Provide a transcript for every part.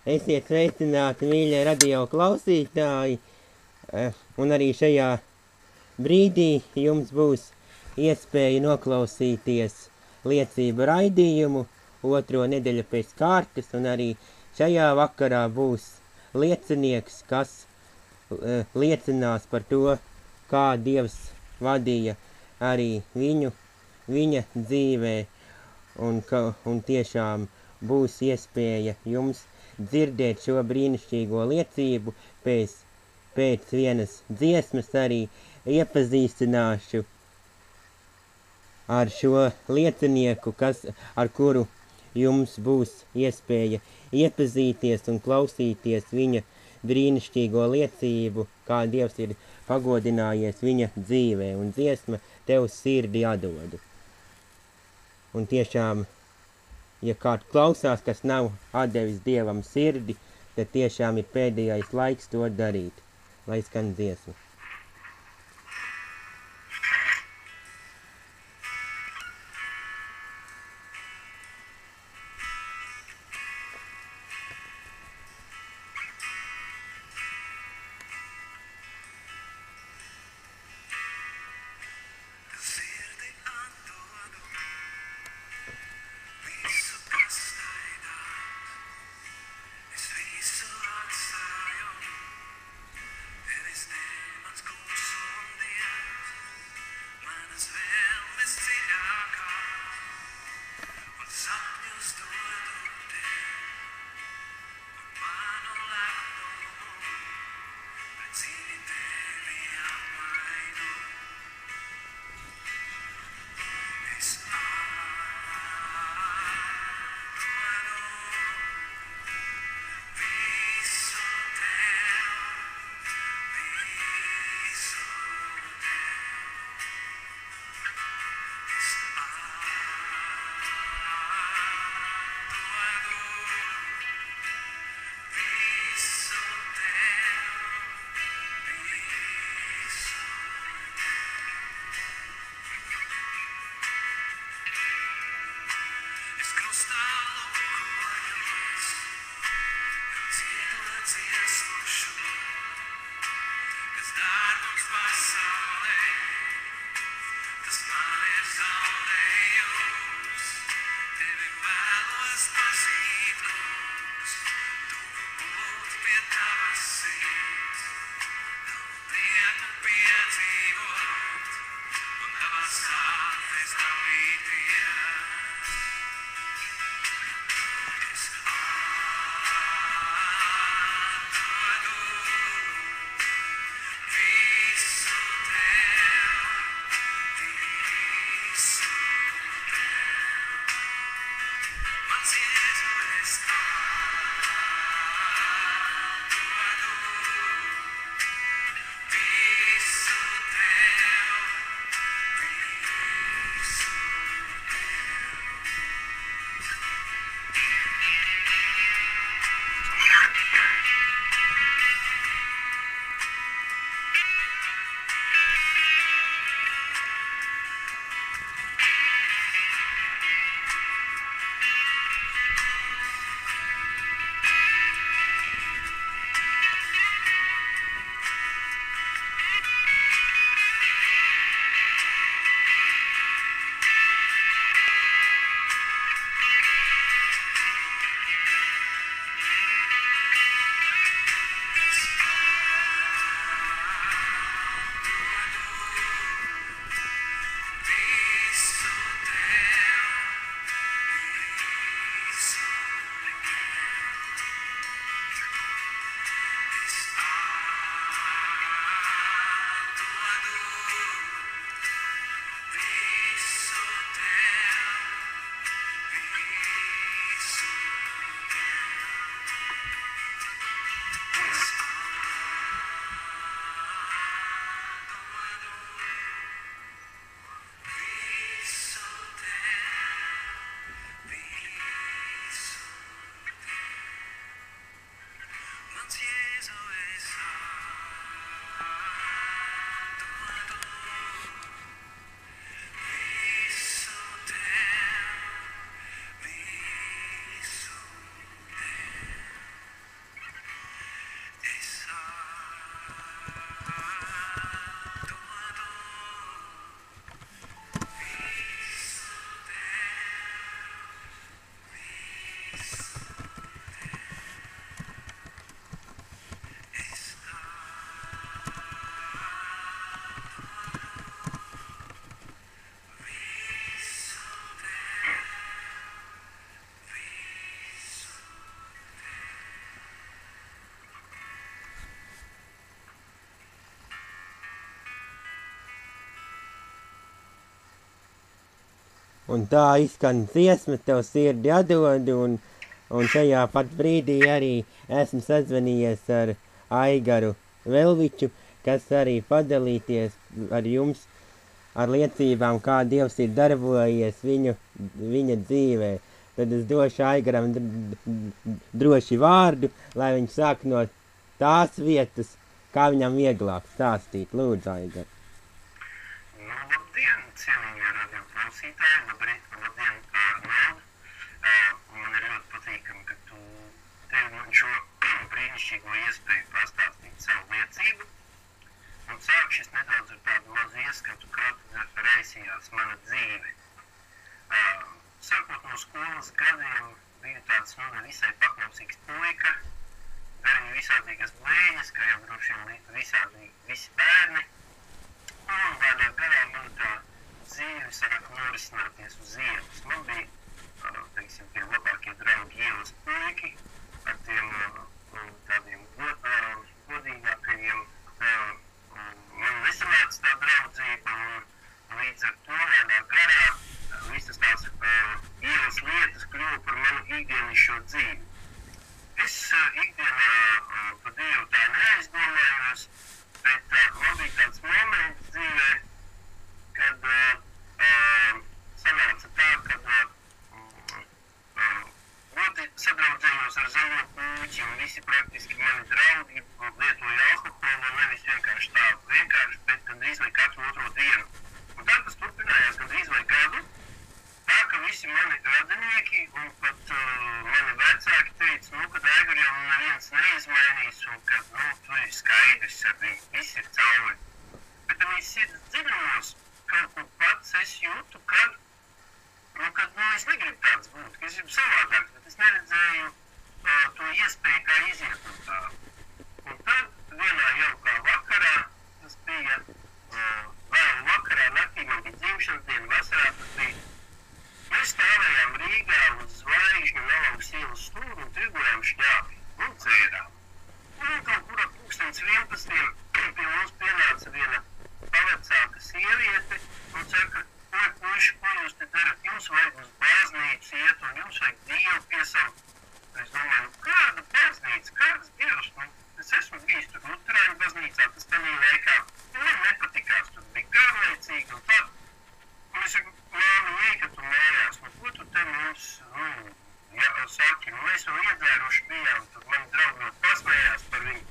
Esiet sveicināti, mīļie radio klausītāji, un arī šajā brīdī jums būs iespēja noklausīties liecību raidījumu otro nedēļu pēc kārtas, un arī šajā vakarā būs liecinieks, kas liecinās par to, kā Dievs vadīja arī viņa dzīvē, un tiešām būs iespēja jums dzirdēt šo brīnišķīgo liecību. Pēc vienas dziesmas arī iepazīstināšu ar šo liecinieku, ar kuru jums būs iespēja iepazīties un klausīties viņa brīnišķīgo liecību, kā Dievs ir pagodinājies viņa dzīvē, un dziesma Tev sirdi atdodu. Un tiešām, ja kāds klausās, kas nav atdevis Dievam sirdi, tad tiešām ir pēdējais laiks to darīt, lai skan dziesma. Un tā izskan dziesma, tev sirdi atdod, un šajā pat brīdī arī esmu sazvanījies ar Aigaru Velviču, kas arī padalīties ar jums ar liecībām, kā Dievs ir darbojies viņa dzīvē. Tad es došu Aigaram droši vārdu, lai viņš sāk no tās vietas, kā viņam vieglāk stāstīt. Lūdzu, Aigar. Labdien, cienījamie radio klausītāji, labdien, Nāda. Man ir ļoti patīkami, ka tu devi man šo brīnišķīgo iespēju pastāstīt savu liecību. Un sākšu es nedaudz ar tādu mazu ieskatu, kā tad raisījās mana dzīve. Sākot no skolas gadiem, biju tāds visai paklausīgs puika, darīju visādīgas blēņas, kā jau droši vien visi bērni. Un tādā garā man tā dzīve sāka norisināties uz ielas. Man bija, teiksim, tie labākie draugi ielas puiki ar tiem tādiem godīgākajiem. Man nesanāca tā draudzība, un līdz ar to tādā garā visas tās ielas lietas kļuva par manu ikdienišķo dzīvi. Es ikdienā par Dievu tā neaizdomājos, bet man bija tāds moments dzīvē, kad sanāca tā, kad sadraudzējos ar zaļo puķi, un visi praktiski mani draugi lietoja alkoholu, nevis vienkārši tā vienkārši, bet gandrīz vai katru otro dienu. Un tā tas turpinājās gandrīz vai gadu, tā ka visi mani radinieki un pat mani vecāki teica, kad Aigar jau neviens neizmainīs, un kad, tu ir skaidrs ar viņu, viss ir cauri. Bet arī sirds dziļumos kaut kur pats es jūtu, kad es negribu tāds būt, ka es gribu savādāks, bet es neredzēju to iespēju, kā iziet no tā. Un tad vienā jaukā vakarā, tas bija vēl vakarā, naktī man bija dzimšanas diena, vasarā tas bija. Mēs stāvējām Rīgā uz Zvaigžņu Nalaugas ielas stūri un tirgojām šķāpi un dzērām. Un kaut kur ap 11. pie mums pienāca viena pavecāka sieviete un saka, puiši, ko jūs te darat? Jums vajag uz baznīcu iet un jums vajag Dievu piesaukt. Es domāju, kāda baznīca, kādas Dievs? Es esmu bijis tur luterāņu baznīcā, tas tādā laikā man nepatikās, tur bija garlaicīgi un tā. Un es saku, māmiņai, ka tu mājās, ko tu te mums, saki, mēs vēl iedzēruši bijām, tad mani draugi vēl pasmējās par viņu.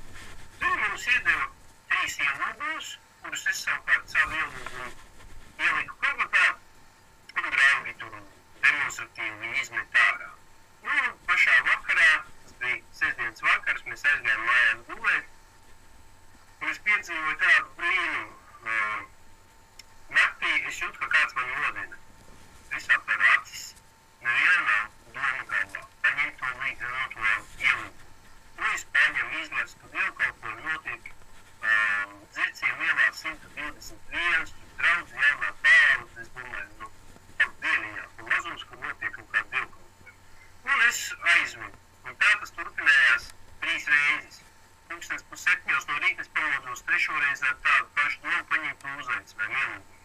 Tur mums iedeva 3 ielūgumus, kurus es savukārt savu ielūgumu ieliku kabatā, un draugi tur demonstratīvi viņu izmet ārā. Pašā vakarā, tas bija sestdienas vakars, mēs aizgājām mājās gulēt, un es piedzīvoju tādu brīnumu. Naktī es jūtu, ka kāds man modina. Es atveru acis, nevienam nav domu galvā, paņem to ielūgumu. Es paņemu izlasu, kad jau kaut ko notiek Dzirciem ielā 121, draudzi jaunā paudze, es domāju, dieniņā, un mazums, kur notiek kaut kāda dievkalpojuma. Un es aizminu, un tā tas turpinājās 3 reizes. 6:30 no rīta es pamodos 3. reizi ar tādu pašu, paņemt to uzaicinājumu ielūgumu.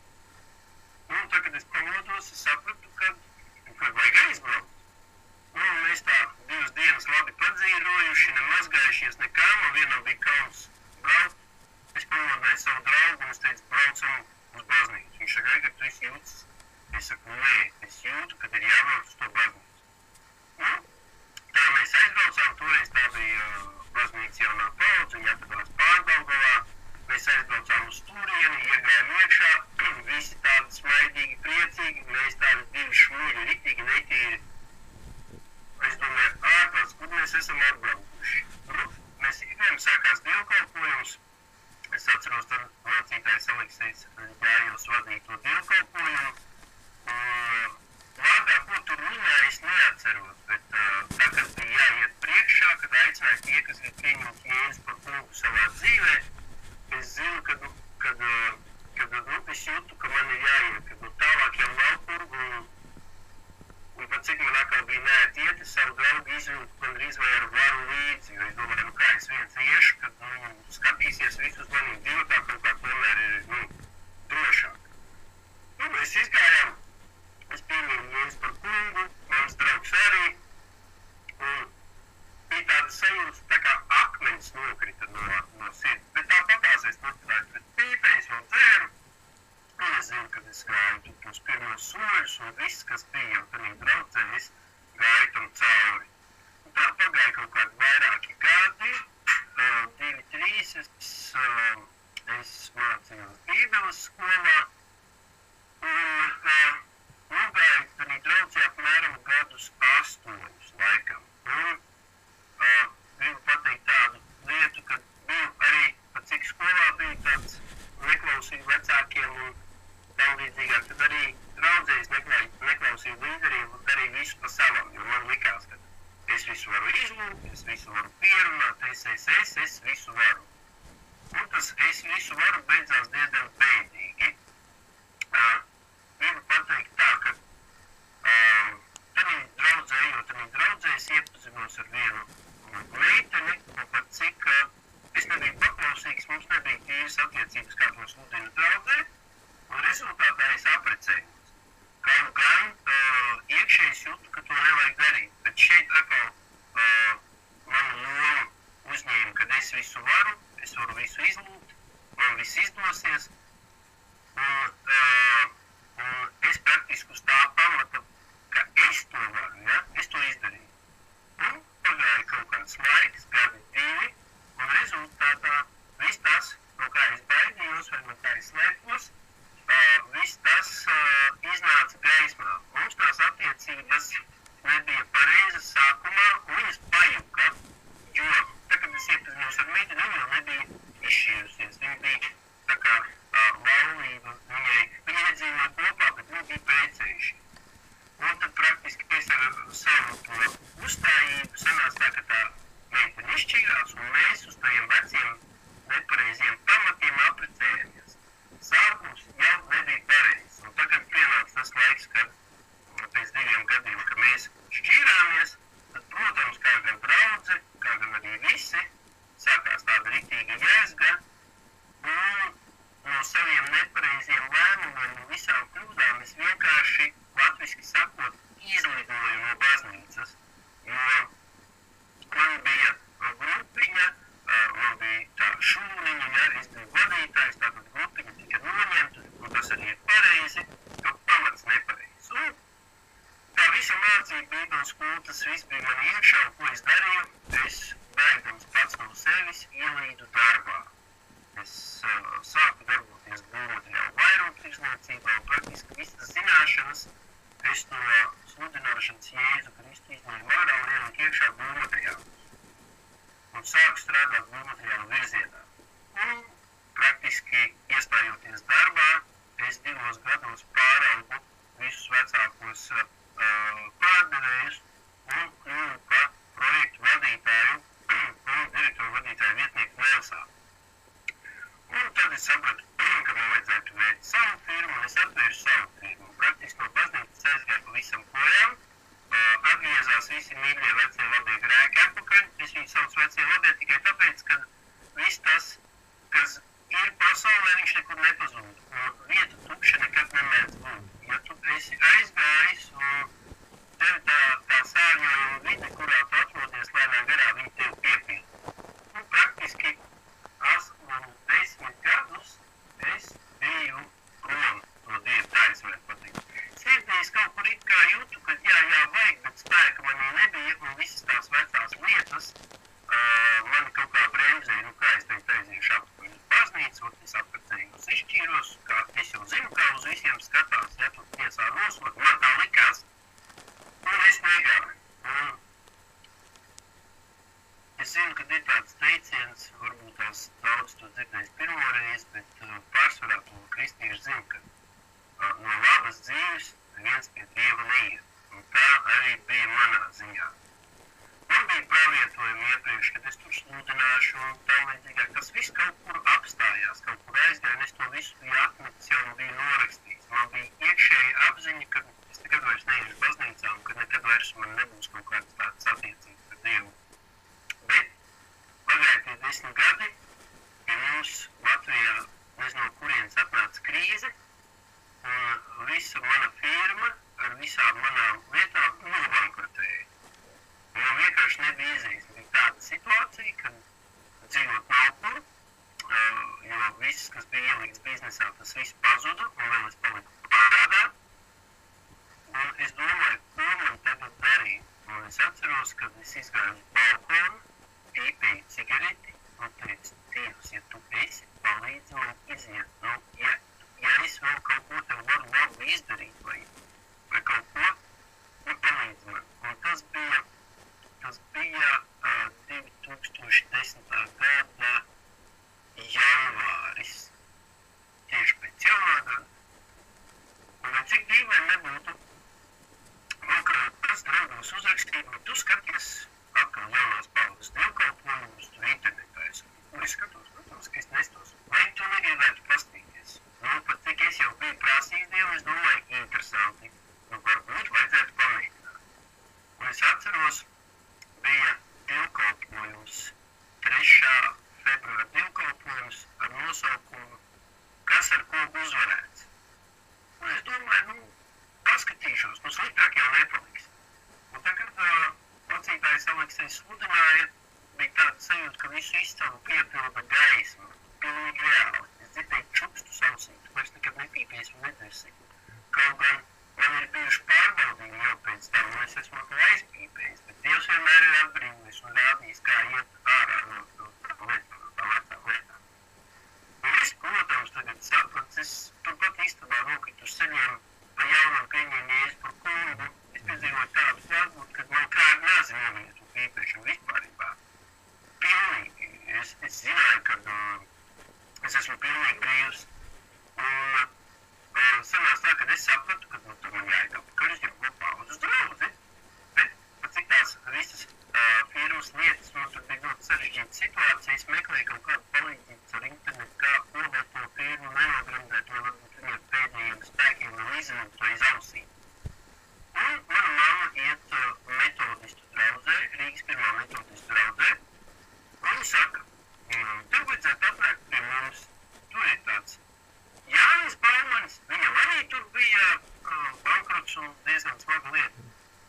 Un tā, kad es pamodos, es sapratu, ka vajag aizbraukt. Mēs tā 2 dienas labi padzīrojuši, nemazgājušies nekā, man vienam bija kauns braukt. Es pamodināju savu draugu un es teicu, braucam uz baznīcu. Viņš saka, Aigar, tu esi jūtas? Es saku, nē, es jūtu, kad ir jābrauc uz to baznīcu. Tā mēs aizbraucām, toreiz tā bija baznīca jaunā paudze, viņa atradās Pārdaugavā. Mēs aizbraucām uz turieni, iegājām iekšā, visi tādi smaidīgi, priecīgi, mēs tādi 2 šmuļi, riktīgi netīri. Es domāju, ārprāts, kur mēs esam atbraukuši. Mēs ikvienam sākās dievkalpojums. Es atceros, tad mācītājs Aleksejs Ģājos vadīja to dievkalpojumu. Vārdā, ko tur runāja, es neatceros, bet vai tie, kas ir pieņemti Jēzus par kungu savā dzīvē, es zinu, kad es jūtu, ka man ir jāiet, kad tālāk jau nav kur, un pat cik man atkal bija neēt iet, es savu draugu izjūtu gandrīz vai ar varu līdzi, jo es domāju, kā es viens iešu, kad skatīsies visus manī divu, tā kaut kā tomēr ir, drošāk. Mēs izgājām, es pieņēmu Jēzus par kungu, mans draugs arī, un bija tāda sajūta, tā kā akmeņs nokrita no sirds, bet tāpatās es noturēju pret pīpējus un dzēru, un es zinu, kad es gāju tos pirmos soļus, un viss, kas bija jau tanī draudzē, es gāju tam cauri. Un tā pagāja kaut kādi vairāki gadi, 2-3, es mācījos Bībeles skolā, un nogāju tanī draudzē apmēram gadus 8 laikam. Un gribu pateikt tādu lietu, ka biju arī, pat cik skolā biju tāds neklausīju vecākiem un tam līdzīgāk, tad arī draudzēs neklausīju līderiem un darīju visu pa savam, jo man likās, ka es visu varu izlūgt, es visu varu pierunāt, es visu varu. Un tas es visu varu beidzās diezgan bēdīgi. Gribu pateikt tā, ka tanī draudzē es iepazinos ar vienu meiteni, un pat cik es nebiju paklausīgs, mums nebija tīras attiecības, kā mums sludina draudzē, un rezultātā es aprecējos. Kaut gan iekšēji jūtu, ka to nevajag darīt, bet šeit atkal manu lomu uzņēma, kad es visu varu visu izlūgt, man viss izdosies, un es praktiski uz tā pamata, ka es to varu, ja? Es to izdarīju. Un pagāja kaut kāds laiks, gadi 2, un rezultātā viss tas, no kā es baidījos, vai no kā es slēpos, viss tas iznāca gaismā. Mums tās attiecības nebija pareizas sākumā, un viņas pajuka, jo, tā, kad es iepazinos ar meiteni, viņa jau nebija izšķīrusies. Viņa bija tā kā laulība, viņa nedzīvoja kopā, bet viņa bija precējuši. Un tad praktiski pēc ar savu to uzstājību sanāca tā, ka tā meitene izšķīrās, un mēs uz tajiem veciem nepareiziem pamatiem aprecējamies. Sākums jau nebija pareizs, un tagad pienāca tas laiks, kad pēc 2 gadiem, kad mēs šķīrāmies, tad, protams, kā gan draudze, kā gan arī visi, sākās tāda riktīga jēzga, un no saviem nepareiziem lēmumiem un visām kļūdām es vienkārši, latviski sakot, izlidoju no baznīcas, jo man bija grupiņa, man bija tā šūniņa, ja, es biju vadītājs, tātad grupiņa tika noņemta, un tas arī ir pareizi, jo pamats nepareizi. Un tā visa mācība Bībeles skolu, tas viss bija man iekšā, un ko es darīju, es bēgdams pats no sevis ielīdu darbā. Es sāku darboties būvmateriālu vairumtirdzniecībā, un praktiski visas zināšanas es no sludināšanas Jēzu Kristu izņēmu ārā un ieliku iekšā būvmateriālus. Un sāku strādāt būvmateriālu virzienā. Un praktiski iestājoties darbā, es 2 gados pāraugu visus vecākos pārdevējus un kļuvu par projektu vadītāju un direktoru vadītāju vietnieku Velsā. Un tad es sapratu, ka man vajadzētu vērt savu firmu, un es atvēru savu firmu. Praktiski no baznīcas aizgāju pa visam projām, atgriezās visi mīļie vecie labie grēki atpakaļ. Es viņu saucu vecie labie tikai tāpēc, ka viss tas, kas ir pasaulē, viņš nekur nepazūd. Un vieta tukša nekad nemēdz būt. Ja tu esi aizgājis un tev tā sārņojuma vide, kurā tu atrodies lēnā garā, viņi tev piepilda. Un praktiski 10 gadus es biju prom no Dieva, tā es varētu pateikt. Sirdī es kaut kur it kā jūtu, ka jā, vajag, bet spēka manī nebija, un visas tās vecās lietas mani kaut kā bremzēja. Nu kā es teicu, aiziešu atpakaļ uz baznīcu, un es apprecējos, izšķīros, kā es jau zinu, kā uz visiem skatās, ja tu tiesā nosod, man tā likās, un es negāju. Es zinu, ka ir tāds teiciens, varbūt tās daudz to dzirdējis pirmoreiz, bet pārsvarā to kristieši zina, ka no labas dzīves viens pie Dieva neiet. Un tā arī bija manā ziņā. Man bija bija pravietojumi iepriekš, kad es tur sludināšu un tā līdzīgāk. Tas viss kaut kur apstājās, kaut kur aizgāja, un es to visu biju atmetis jau un biju norakstījis. Man bija iekšēji apziņa, ka es nekad vairs neiešu baznīcā un ka nekad vairs man nebūs kaut kādas tādas attiecības ar Dievu. Bet pagāja tie 10 gadi, ja mums Latvijā nezinu, kurienes atnāca krīze, un visa mana firma ar visām manām lietām nobankrotēja. Man vienkārši nebija izējas. Bija tāda situācija, kad dzīvot nav kur, jo viss, kas bija ielikts biznesā, tas viss pazuda, un vēl es paliku parādā. Un es domāju, ko man tagad darīt. Un es atceros, kad es izgāju uz balkonu, pīpēju cigareti un teicu, Dievs, ja tu esi, palīdzi man iziet. Nu, ja es vēl kaut ko tev varu labu izdarīt vai kaut ko, nu palīdzi man. Un tas bija 2010. gada janvāris, tieši pēc jaunā gada. Un cik dīvaini nebūtu, man kā tas draugos uzrakstīja, un tu skaties atkal jaunās paudzes dievkalpojumus, tu internetā esi. Un es skatos, protams, ka es nestos. Vai tu negribētu pastīties? Nu, pat cik es jau biju prasījis Dievu, es domāju, interesanti. Nu, varbūt vajadzētu pamēģināt. Un es atceros, bija dievkalpojums, 3. februāra dievkalpojums ar nosaukumu Kas ar koku uzvarēts. Un es domāju, nu, paskatīšos, nu sliktāk jau nepaliks. Un tagad mācītājs Aleksejs sludināja, bija tāda sajūta, ka visu izcalu piepilda gaisma, pilnīgi reāli. Es dzirdēju čukstu ausī, tu vairs nekad nepīpies un nedzersi. Kaut gan man ir bijuši pārbaudījumi jau pēc tam, un es esmu atkal aizpīpējis, bet Dievs vienmēr ir atbrīvojis un rādījis, kā iet ārā no tām vecām lietām. Un es, protams, tagad sapratu, es turpat istabā nokritu ceļiem pa jaunam pieņēmu Jēzu par kungu. Es piedzīvoju tādu varbūt, kad man kādi nezināmies un pīpēšanu vispārībā. Pilnīgi. Es zināju, ka es esmu pilnīgi brīvs. Un sanās tā, kad es sapratu, ka nu, tur man jāiet apakaļ uz jau paudzes draudzi. Bet, pat cik tās visas firmas lietas, man tur bija ļoti sarežģīta situācija, es meklēju kaut kādu palīdzību ar internetu, kā nodot to firmu, nenograndēt, vai varbūt viņu ar pēdējiem spēkiem vēl izņemt to iz ausīm. Un mana mamma iet metodistu draudzē, Rīgas pirmā metodistu draudzē, un viņa saka, tev vajadzētu atnākt pie mums, tur ir tāds Jānis Baumanis, viņam arī tur bija bankrots un diezgan smaga lieta.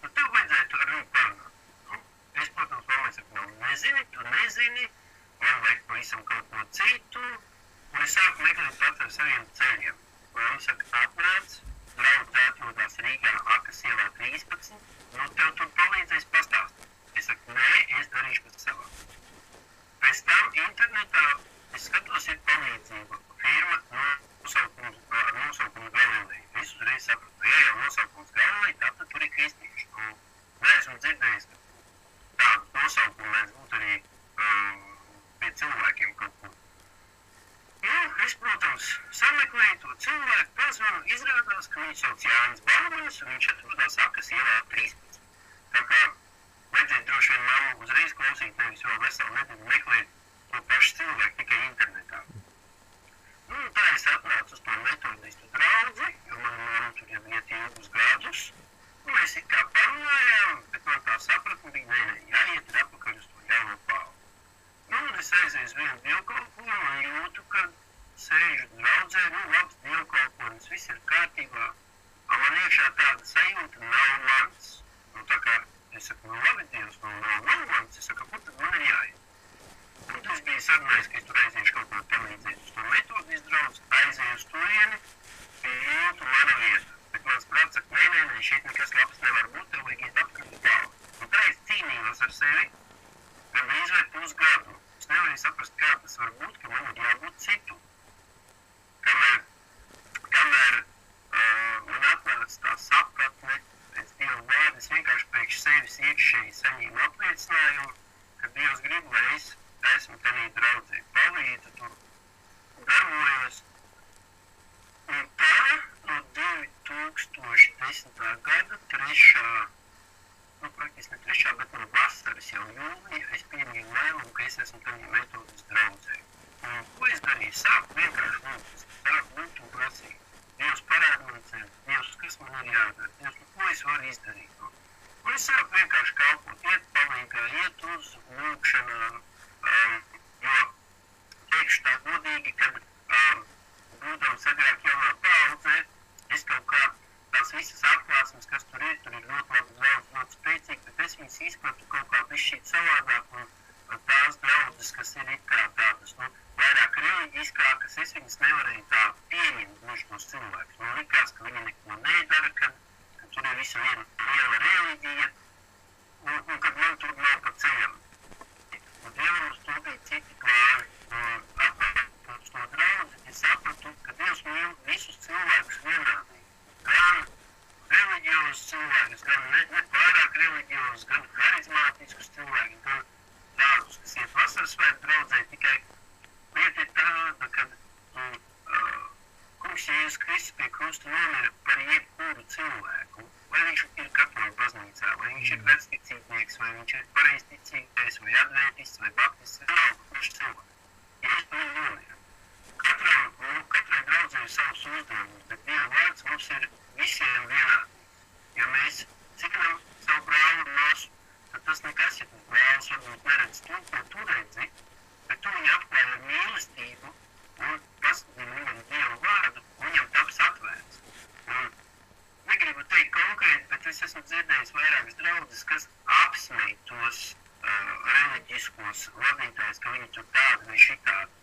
Nu, tev vajadzētu ar viņu parunāt. Nu, es, protams, mammai saku, nu, nezini, tu nezini, man vajag pavisam kaut ko citu, un es sāku meklēt pats ar saviem ceļiem. Mamma saka, atnāc, draudze atrodās Rīgā Akas ielā 13, nu, tev tur palīdzēs pastāstīt. Es saku, nē, es darīšu pēc savā. Pēc tam internetā es skatos, ir palīdzība. Firma nosaukums Galilei. Es uzreiz sapratu, ja jau nosaukums Galilei, tātad tur ir kristieši. Nu, neesmu dzirdējis, ka tādu nosaukumu mēs būtu arī pie cilvēkiem kaut kur. Nu, es, protams, sameklēju to cilvēku, pazvanu, izrādās, ka viņš sauc Jānis Baumanis, un viņš atrodās Akas ielā 13. Tā kā vajadzēja droši vien mammu uzreiz klausīt, nevis vēl veselu nedēļu meklēt to pašu cilvēku tikai internetā. Nu, tā es atnācu uz to metodistu draudzi, jo man mamma tur jau iet ilgus gadus. Nu, mēs it kā parunājām, bet man tā sapratne bija, nē, jāiet ir apakaļ uz to jauno paudu. Nu, un es aizēju uz vienu dievkalpojumu un jūtu, ka sēžu draudzē, nu, labs dievkalpojums, viss ir kārtībā. Un man iekšā tāda sajūta nav mans. Nu, tā kā es saku, nu, labi, Dievs, nu, nav mans, es saku, kur tad man ir jāiet? Un es biju sarunājis, ka es tur aiziešu kaut ko palīdzēt uz to metodistu draudzi, aizēju uz turieni, jūtu mana vieta. Bet mans prāts saka, nē, šeit nekas labs nevar būt, tev vajag iet apkārt uz tālu. Un tā es cīnījos ar sevi, gandrīz vai pusgadu. Es nevarēju saprast, kā tas var būt, ka man ir jābūt citu. Kamēr man atnāca tā sapratne pēc Dieva vārda, es vienkārši priekš sevis iekšēji saņēmu apliecinājumu, ka Dievs grib, lai es esmu tenī draudzē, palīdzu tur, darbojos. Un tā no 2010. gada 3. nu, praktiski ne 3. bet no vasaras jau esmu tajā metodas draudzē. Un ko es darīju? Sāku vienkārši lūgt, sāku lūgt un prasīt. Dievs parāda man ceļu, Dievs, kas man ir jādara, Dievs, ko es varu izdarīt. Un es sāku vienkārši kalpot, iet palīgā, iet uz lūgšanām, jo teikšu tā godīgi, kad būdams agrāk jaunā paudzē, es kaut kā tās visas atklāsmes, kas tur ir ļoti labi draudz, ļoti spēcīgi, bet es viņas izpratu kaut kā bišķīt savādāk un tās draudzes, kas ir it kā tādas, vairāk reliģiskākas, es viņas nevarēju tā pieņemt gluži tos cilvēkus. Man likās, ka viņi neko nedara, kad tur ir visa liela reliģija, un kad man tur nav pa ceļam. Un Dievam uz to bija citi plāni. Atpakaļ uz to draudzi, es sapratu, ka Dievs mīl visus cilvēkus vienādīgi. Gan reliģiozus cilvēkus, gan nepārāk reliģiozus, gan harizmātiskus cilvēkus, gan tādus, kas iet vasaras svētku draudzē, tikai lieta ir tāda, kad Kungs Jēzus Kristus pie krusta nomira par jebkuru cilvēku. Vai viņš ir katoļu baznīcā, vai viņš ir vecticīgnieks, vai viņš ir pareizticīgais, vai adventists, vai baptists, vai nav kurš cilvēks. Jēzus par viņu nomira. Katrai draudzē ir savs uzdevums, bet Dieva vārds mums ir visiem vienādīgs. Ja mēs citam savu brāli un māsu, tad tas nekas, ja tas brālis varbūt neredz to, ko tu redzi, bet tu viņu apklāj ar mīlestību un paskatīt viņam Dieva vārdu, un viņam taps atvērts. Un negribu teikt konkrēti, bet es esmu dzirdējis vairākas draudzes, kas apsmej tos reliģiskos vadītājus, ka viņi tur tādi vai šitādi.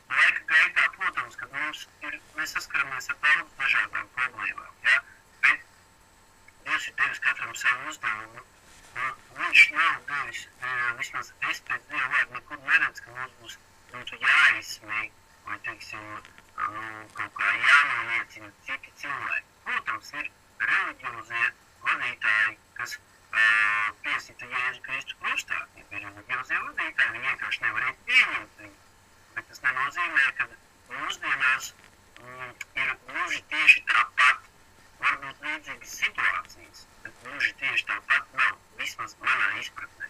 Laika gaitā, protams, kad mēs saskaramies ar daudz dažādām problēmām, ja? Bet Dievs ir devis katram savu uzdevumu. Viņš nav devis, vismaz es pēc Dieva vārdu nekur neredz, ka mums būtu jāizsmēj, vai, teiksim, kaut kā jānoliecina citi cilvēki. Protams, ir reliģiozie vadītāji, kas piesita Jēzu Kristu krustā. Ir reliģiozie vadītāji, viņi vienkārši nevarēja pieņemt viņu. Bet tas nenozīmē, ka mūsdienās ir gluži tieši tāpat, varbūt līdzīgas situācijas, bet gluži tieši tāpat nav, vismaz manā izpratnē.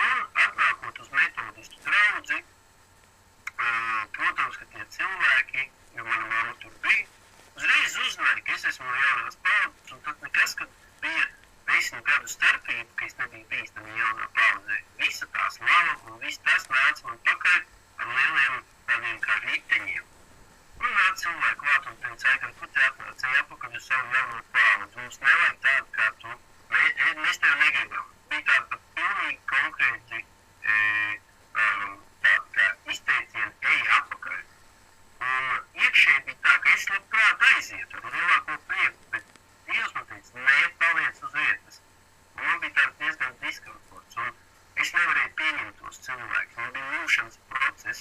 Un atnākot uz metodistu draudzi, protams, ka tie cilvēki, jo mana mamma tur bija, uzreiz uzzināja, ka es esmu no jaunās paudzes, un tad nekas, kad bija 10 gadu starpība, ka es nebiju bijis tam jaunā paudzē. Visa tās lava un viss tas nāca man pakaļ ar lieliem tādiem kā riteņiem. Un nāca cilvēku klāt un teica, ka tu te atnācēji apakaļ uz savu jauno paudzi. Mums nevajag tādu kā tu. Mēs tev negribam. Bija tāda pat pilnīgi konkrēti tāda kā izteicieni, ej apakaļ. Un iekšēji bija tā, ka es labprāt aizietu ar lielāko prieku, bet Dievs man teica, nē, paliec uz vietas. Un man bija tāds diezgan diskomforts, un es nevarēju pieņemt tos cilvēkus. Man bija lūšanas process,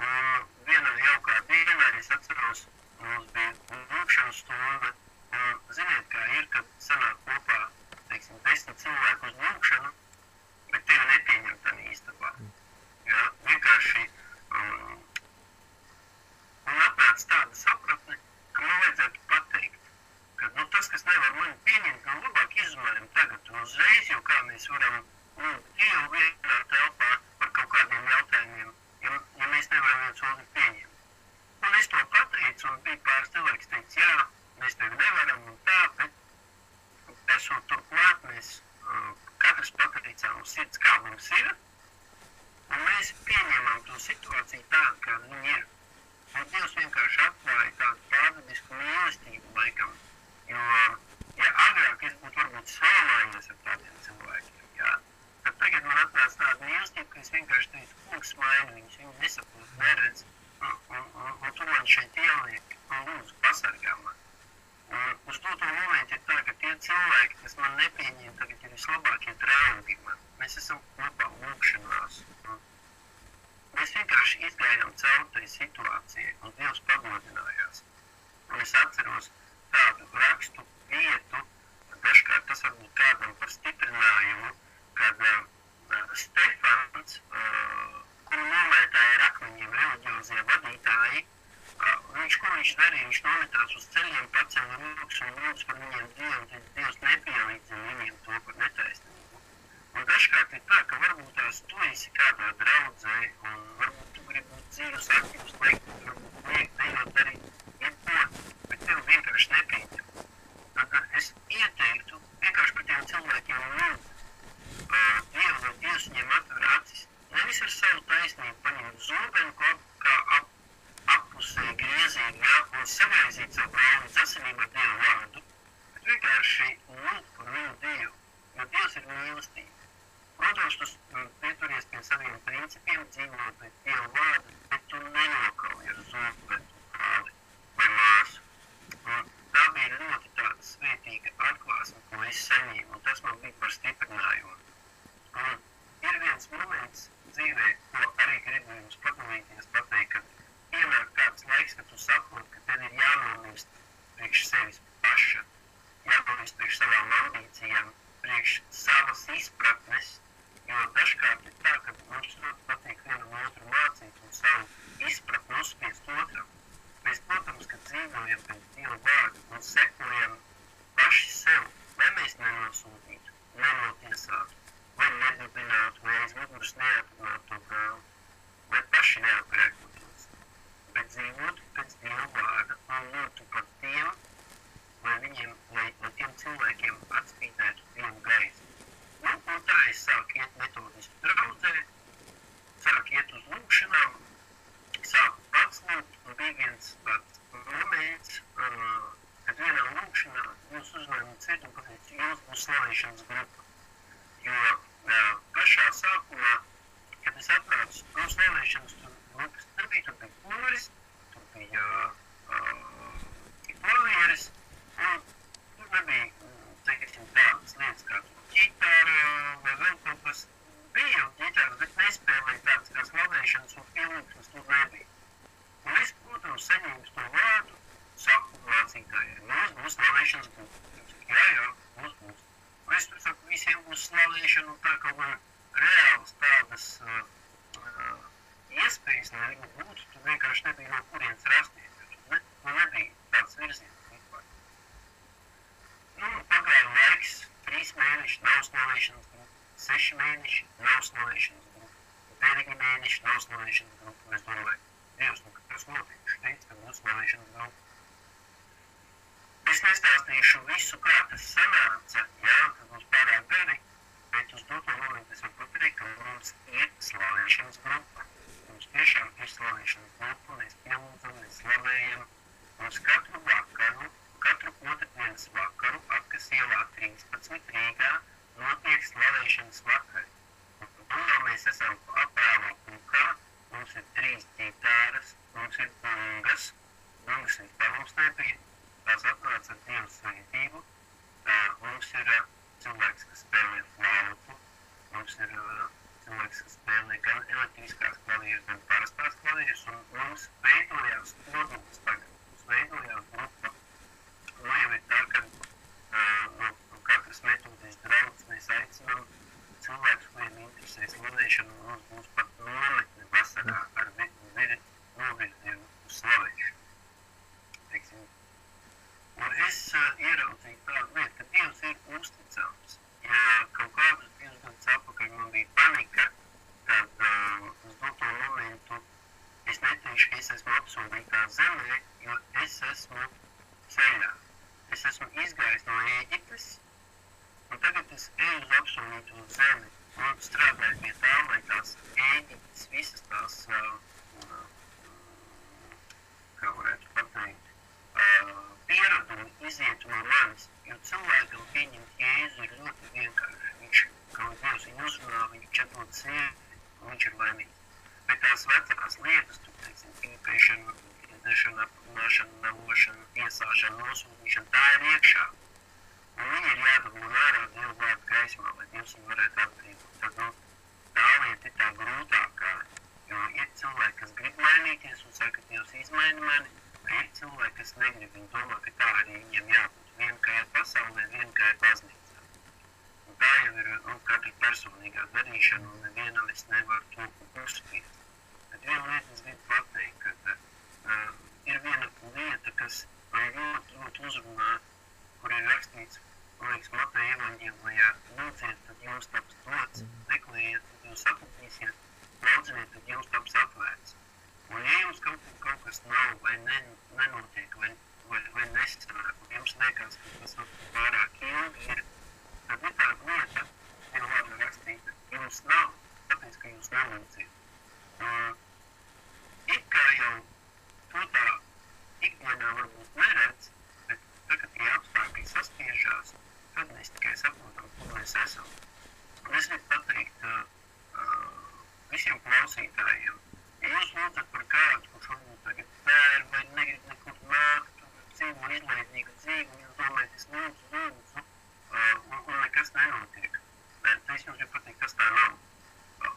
un vienā jaukā dienā, es atceros, mums bija lūšanas stunda, un ziniet, kā ir, kad sanāk kopā, teiksim, 10 cilvēku uz lūkšanu, bet tevi nepieņem tādā īstabā. Ja? Vienkārši man atnāca tāda sapratne, ka man vajadzētu pateikt, ka tas, kas nevar mani pieņemt, gan labāk izrunājam tagad un uzreiz, jo kā mēs varam Dievu vienā telpā par kaut kādiem jautājumiem, ja mēs nevaram viens otru pieņemt. Un es to pateicu, un bija pāris cilvēks teica, jā, mēs tevi nevaram un tā, bet esot turklāt, mēs katrs pateicām uz sirds, kā mums ir, un mēs pieņēmām to situāciju tādu, kāda viņa ir. Un Dievs vienkārši atklāja tādu pārdabisku mīlestību laikam, jo, ja agrāk es būtu varbūt salmājies ar tādiem cilvēkiem, jā, tad tagad man atnāca tāda mīlestība, ka es vienkārši teicu, kungs maini viņus, viņi nesaprot, neredz, un tu man šeit ieliek, un lūdzu, pasargā man. Un uz doto momentu ir tā, ka tie cilvēki, kas man nepieņem, tagad ir vislabākie draugi man. Mēs esam kopā lūkšanās. Mēs vienkārši izgājām caur tai situācijai, un Dievs pagodinājās. Un es atceros tādu rakstu vietu, dažkārt tas varbūt kādam par stiprinājumu, kad Stefans, kuru nomētāja ar akmeņiem reliģiozie vadītāji, ko viņš darīja, viņš nometās uz ceļiem, pacēla rokas un lūdz par viņiem Dievu, tad Dievs nepielīdz viņiem to par netaisnību. Un dažkārt ir tā, ka varbūt tā tu esi kādā draudzē, un varbūt tu gribi būt dzīves aktīvs, liek dejot darīt jebko, bet tev vienkārši nepieņem. Tad es ieteiktu vienkārši par tiem cilvēkiem lūgt Dievu, lai Dievs viņiem atver acis. Nevis ar savu taisnību paņemt zobenu, kā appusē griezīgi, jā, un savaizīt savu brāli asinīm ar Dievu vārdu, bet vienkārši lūgt par viņu Dievu, jo Dievs ir mīlestība. Protams, tu pieturies pie saviem principiem, dzīvo pēc Dieva vārda, bet tu nenokauji ar zobu vai brāli vai māsu. Un tā bija ļoti tāda svētīga atklāsme, ko es saņēmu, un tas man bija par stiprinājumu. Un ir viens moments dzīvē, ko arī gribu jums padalīties, pateikt, ka pienāk tāds laiks, kad tu saproti, ka tev ir jānomirst priekš sevis paša, jānomirst priekš savām ambīcijām, priekš savas izpratnes, jo dažkārt ir tā, ka mums ļoti patīk vienam otru mācīt un savu izpratni uzspiest otram. Mēs, protams, ka dzīvojam pēc Dieva vārda un sekojam paši sev, lai mēs nenosūtītu, nenotiesātu, vai nedibinātu, vai aiz muguras neatrunātu to brāli, vai paši neaprēkotos, bet dzīvotu pēc Dieva vārda un lūgtu par tiem, lai viņiem, lai tiem cilvēkiem atspīdētu Dieva gaisu. Un tā es sāku iet metodiski draudzē, sāku iet uz lūgšanām, sāku pats lūgt, un bija viens tāds moments, kad vienā lūgšanā jūs uzņēmat ciet un pateicu, jūs būs slavēšanas grupa. Jo pašā sākumā, kad es atbraucu no slavēšanas grupas, tur bija koris, tur bija klavieres, un tur nebija, teiksim, tādas lietas kā ģitāra vai vēl kaut kas. Bija jau ģitāra, bet nespēlēja tādas kā slavēšanas un pielūgsmes tur nebija. Un es, protams, saņēmu to vārdu, saku mācītājai, mums būs slavēšanas grupa. Jā, mums būs. Un es tur saku, visiem būs slavēšana un tā kaut kā reāls tādas iespējas, lai viņi būtu, tu vienkārši nebija no kurienes rasties. Nu nebija tāds virziens vispār. Nu, pagāja laiks, 3 mēneši nav slavēšanas grupa, 6 mēneši nav slavēšanas grupa, 9 mēneši nav slavēšanas grupa. Un es domāju, Dievs, nu, kas notiek? Teic, ka būs slavēšanas grupa. Es nestāstīšu visu, kā tas sanāca, jā, kad mums pārāk gari, bet uz doto momentu es varu pateikt, ka mums ir slavēšanas grupa. Mums tiešām ir slavēšanas grupa, mēs pielūdzam, mēs slavējam. Mums katru vakaru, katru otrdienas vakaru, Apkas ielā 13 Rīgā, notiek slavēšanas vakari. Un jau mēs esam apēlā pulkā, mums ir 3 ģitāras, mums ir bungas vispār mums nebija. Tās atnāca ar Dievu svētību. Mums ir cilvēks, kas spēlē flautu. Mums ir cilvēks, kas spēlē gan elektriskās klavieres, gan parastās klavieres. Un mums veidojās nodulis tagad. Mums veidojās grupa. Un jau ir tā, ka no katras metodes draudzes mēs aicinām cilvēkus, kuriem interesē slavēšanu. Mums būs pat nometne vasarā ar novirzību uz slavēšanu. Un es ieraudzīju tādu lietu, ka Dievs ir uzticams. Ja kaut kādus 2 gadus atpakaļ man bija panika, tad uz doto momentu es neteikšu, ka es esmu apsolītā zemē, jo es esmu ceļā. Es esmu izgājis no Ēģiptes, un tagad es eju uz apsolīto zemi un strādāju pie tā, lai tās Ēģiptes visas tās, kā varētu pateikt, pieredumi izietu no manis, jo cilvēkam pieņemt Jēzu ir ļoti vienkārši. Viņš, kā Dievs viņu uzrunā, viņš atdod sevi, un viņš ir laimīgs. Bet tās vecās lietas, tu teiksim, pīpēšana, iedēšana, aprunāšana, namošana, tiesāšana, nosūtīšana, tā ir iekšā. Un viņi ir jādabūna ārā Dieva vārda gaismā, lai Dievs viņu varētu atbrīvot. Tad, tā lieta ir tā grūtākā, jo ir cilvēki, kas grib mainīties un saka, Dievs izmaini mani. Ir cilvēki, kas negrib, viņi domā, ka tā arī viņiem jābūt. Viena kā ir pasaulē, viena kā ir baznīcā. Un tā jau ir katra personīgā darīšana, un nevienam es nevaru to uzspiest. Bet viena lieta es gribu pateikt, ka ir viena lieta, kas man ļoti uzrunā, kur ir rakstīts, man liekas, Mateja evaņģēlijā, lūdziet, tad jums taps dots, meklējiet, tad jūs atradīsiet. jums nav, tāpēc, ka jūs nelūdziet. Un it kā jau to tā ikdienā varbūt neredz, bet tagad tie apstākļi saspiežās, tad mēs tikai saprotam, kur mēs esam. Un es gribu pateikt visiem klausītājiem, ja jūs lūdzat par kādu, kurš varbūt tagad pēr vai negrib nekur nākt, dzīvo izlaidīgu dzīvi, un jūs domājat, es lūdzu, un nekas nenotiek. Bet es jums gribu pateikt, kas tā nav.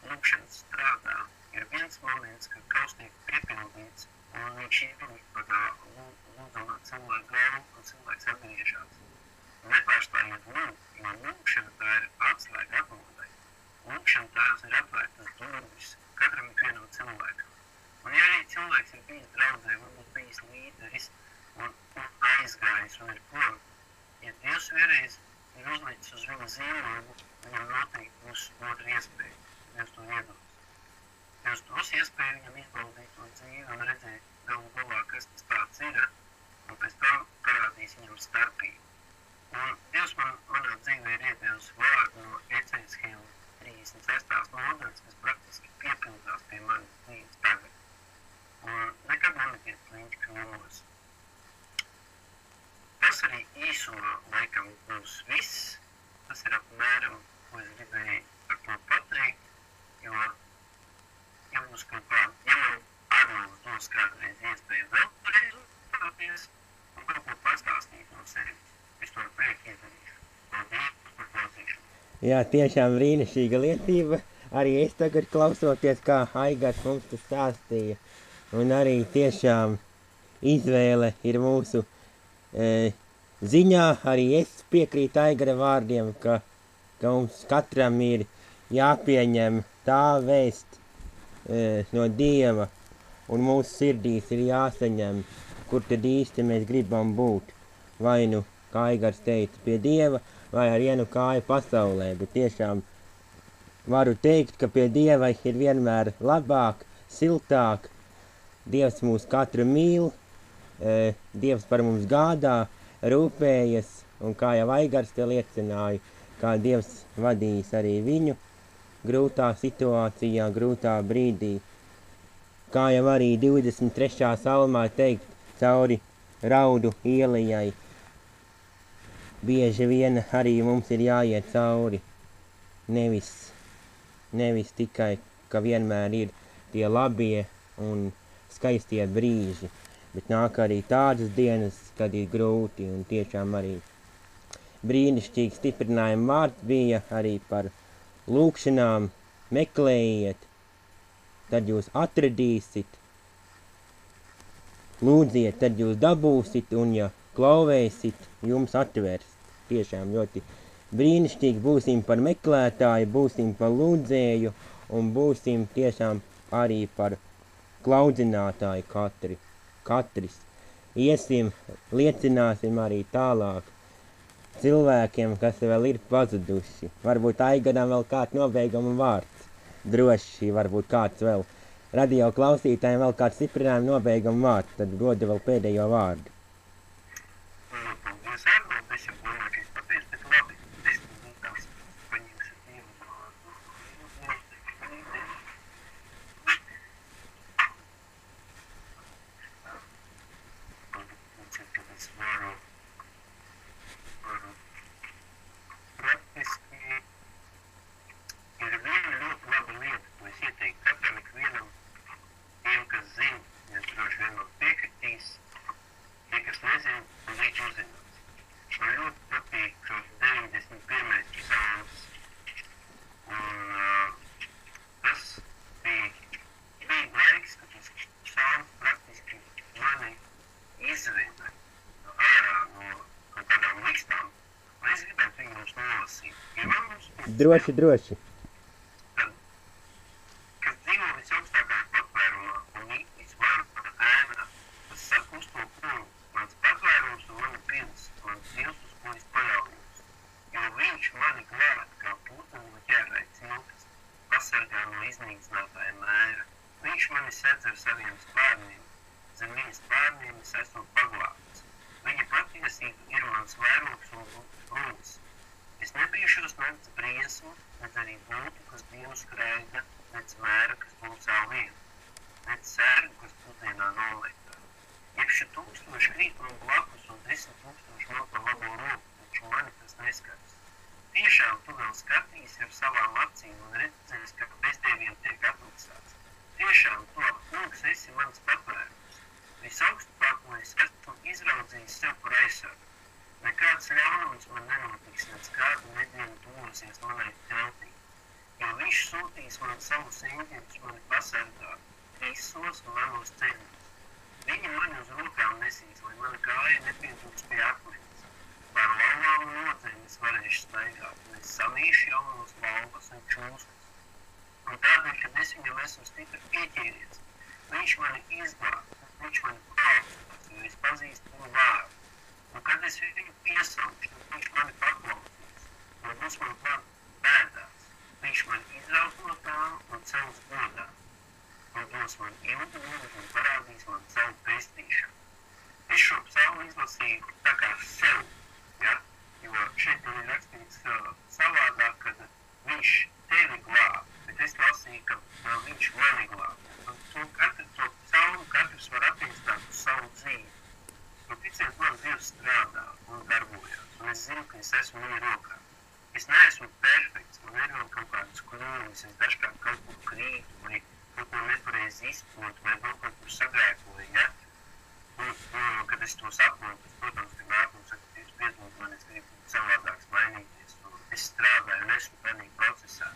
Lūkšanas strādā. Ir viens moments, kad kaut tiek piepildīts, un viņš ielūk par lūdzamā cilvēku galvu, un cilvēks atgriežās. Nepārstājiet lūgt, jo lūkšana tā ir atslēga atmodai. Lūkšana tās ir atvērtas durvis katram vienam cilvēkam. Un ja arī cilvēks ir bijis draudzē, varbūt bijis līderis, un aizgājis un ir prom, ja Dievs vienreiz ir uzlicis uz viņa zīmogu, viņam noteikti būs otra iespēja. Dievs to iedos. Dievs dos iespēju viņam izbaudīt to dzīvi un redzēt galu galā, kas tas tāds ir, un pēc tam parādīs viņam starpību. Un Dievs manā dzīvē ir iedevis vārdu no Ecēshiela 36. nodaļas, kas praktiski piepildās pie manas dzīves tagad. Un nekad nemetiet kliņķi kļūmos. Tas arī īsumā laikam būs viss. Tas ir apmēram, ko es gribēju ar to pateikt, jo ja mums kaut kā, ja man Arnolds dos kādreiz iespēju vēlreiz uzstāties un kaut ko pastāstīt no sevis, es to ar prieku iedarīšu. Paldies par klausīšanu. Jā, tiešām brīnišķīga liecība. Arī es tagad klausoties, kā Aigars mums tas stāstīja. Un arī tiešām izvēle ir mūsu ziņā. Arī es piekrītu Aigara vārdiem, ka mums katram ir jāpieņem tā vēst no Dieva, un mūsu sirdīs ir jāsaņem, kur tad īsti mēs gribam būt. Vai nu, kā Aigars teica, pie Dieva, vai ar vienu kāju pasaulē, bet tiešām varu teikt, ka pie Dieva ir vienmēr labāk, siltāk. Dievs mūs katru mīl, Dievs par mums gādā, rūpējas, un kā jau Aigars te liecināja, kā Dievs vadīs arī viņu grūtā situācijā, grūtā brīdī. Kā jau arī 23. salmā teikt, cauri raudu ielejai, bieži vien arī mums ir jāiet cauri. Nevis tikai, ka vienmēr ir tie labie un skaistie brīži, bet nāk arī tādas dienas, kad ir grūti, un tiešām arī brīnišķīgi stiprinājumi vārds bija arī par lūkšanām. Meklējiet, tad jūs atradīsit, lūdziet, tad jūs dabūsit, un ja klauvēsit, jums atvērs. Tiešām ļoti brīnišķīgi, būsim par meklētāju, būsim par lūdzēju, un būsim tiešām arī par klaudzinātāju katris. Iesim, liecināsim arī tālāk cilvēkiem, kas vēl ir pazuduši. Varbūt Aigaram vēl kāds nobeiguma vārds. Droši, varbūt kāds vēl radio klausītājiem vēl kāds stiprinājuma nobeiguma vārds. Tad dod vēl pēdējo vārdu. Paldies, Arnold, es jau domāju, ka es pateicu, bet labi, 10 minūtēs paņemšu Dievu vārdu. Kad es varu praktiski ir viena ļoti laba lieta, ko es ieteiktu katram ikvienam, tiem, kas zina, ja droši vien man piekritīs, tie, kas nezina, un līdz uzzinās. Man ļoti patīk 91. psalms, un tas bija laiks, kad tas psalms praktiski mani izveda ārā no kaut kādām likstām, un es gribētu viņu mums nolasīt. Ja man mums Droši. Kas dzīvo visaugstākajā patvērumā un visvaru par ēnā, tas saka uz to kungu, mans patvērums un mana pils, mans Dievs, uz ko es paļaujos. Jo viņš mani glābj kā putnu no ķērrai cilkas, pasargā no iznīcinātāja mēra. Viņš mani sedz ar saviem spārniem, zem viņa spārniem es esmu paglābts. Viņa patiesība ir mans vairogs un lūks. Es nebīšos nec briesmu, nec arī būtu, kas Dievu skraida, nec mēra, kas pulcā vienu, nec sērgu, kas pusdienā nolietā. Iepši 1000 krīt man blakus un 10 000 man pa labo roku, taču mani tas neskars. Tiešām tu vēl skatīsi ar savām acīm un redzēsi, ka bezdieviem tiek atmaksāts. Tiešām tu, kungs, esi mans patvērums. Visaugstāko es esmu izraudzījis sev par aizsargu. Nekāds ļaunums man nenotiks, nec kādu nedienu tuvosies manai teltī. Jo viņš sūtīs man savus eņģeļus, mani pasargā, visos manos ceļos. Viņi mani uz rokām nesīs, lai mana kāja nepietūks pie akmeņas. Par lauvām un nodzēm es varēšu staigāt, un es samīšu jaunos lauvas un čūskas. Un tādēļ, kad es viņam esmu stipri pieķēries, viņš mani izglāb, viņš mani paustās, jo es pazīstu viņu vārdu. Un kad es viņu piesaukšu, tad viņš mani paklausīs, un būs man klāt bēdās. Viņš man izraut no tām un cels godā, un dos man ilgu mūžu un parādīs man savu pestīšanu. Es šo psalmu izlasīju tā kā sev, ja? Jo šeit man ir rakstīts savādāk, kad viņš tevi glāb, bet es lasīju, ka viņš mani glāb. Un to psalmu katrs var attīstāt uz savu dzīvi. Un ticiet man, Dievs strādā un darbojās, un es zinu, ka es esmu viņa rokā. Es neesmu perfekts, man ir vēl kaut kādas kļūmes, es dažkārt kaut kur krītu, vai kaut ko nepareizi izprotu, vai vēl kaut kur sagrēkoju, ja? Un kad es to saprotu, es, protams, ka nāk un saka, Dievs piedod man, es gribu savādāks mainīties, un es strādāju un esmu tādā procesā.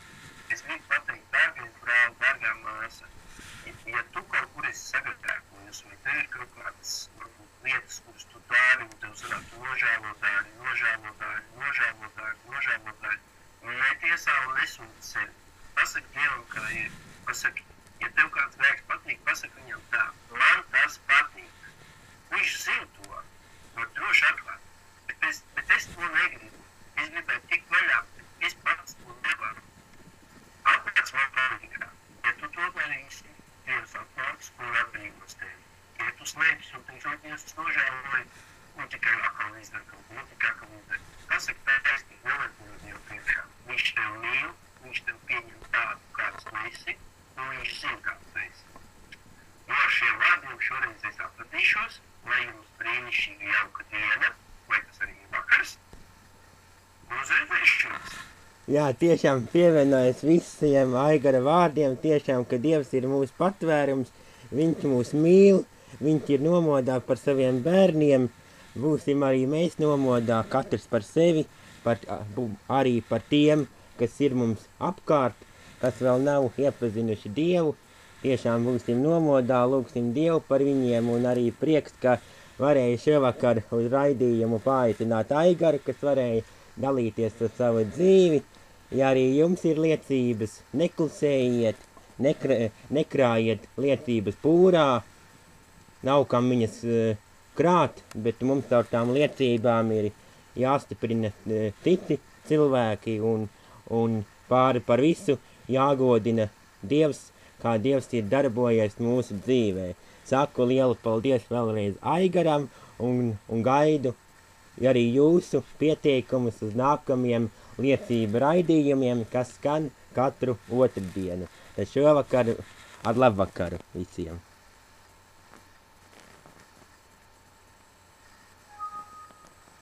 Es gribu pateikt, dārgais brāl, dārgā māsa, ja tu kaut kur esi sagrēkojies, vai tev ir kaut kādas lietas, kuras tu dari, un tev sanāk nožēlo dāri, netiesā un nesūti sevi. Pasaki Dievam, kā ir. Pasaki, ja tev kāds grēks patīk, pasaki viņam tā. Man tas patīk. Viņš zina to, var droši atklāt. Bet es to negribu. Es gribētu tikt vaļā, bet es pats to nevaru. Atnāc man palīgā. Ja tu to darīsi, Dievs atnāks un atbrīvos tevi. Ja tu slēpsi un teiks, Dievs nožēloja, un tikai atkal izdara kaut ko, tikai atkal izdara. Pasaki taisnīgi, nevar Dievu priekšā. Viņš tev mīl, viņš tev pieņem tādu, kāds tu esi, un viņš zina, kāds tu esi. No ar šiem vārdiem šoreiz es atradīšos, lai jums brīnišķīgi jauka diena, vai tas arī vakars, un uz redzēšanos. Jā, tiešām pievienojas visiem Aigara vārdiem, tiešām, ka Dievs ir mūsu patvērums, viņš mūs mīl, viņš ir nomodā par saviem bērniem, būsim arī mēs nomodā, katrs par sevi, arī par tiem, kas ir mums apkārt, kas vēl nav iepazinuši Dievu. Tiešām būsim nomodā, lūgsim Dievu par viņiem, un arī prieks, ka varēja šovakar uz raidījumu paaicināt Aigaru, kas varēja dalīties ar savu dzīvi. Ja arī jums ir liecības, neklusējiet, nekrājiet liecības pūrā, nav kam viņas krāt, bet mums caur tām liecībām ir jāstiprina citi cilvēki un pāri par visu jāgodina Dievs, kā Dievs ir darbojies mūsu dzīvē. Saku lielu paldies vēlreiz Aigaram un gaidu arī jūsu pieteikumus uz nākamiem liecību raidījumiem, kas skan katru otrdienu. Tad šovakar ar labvakaru visiem!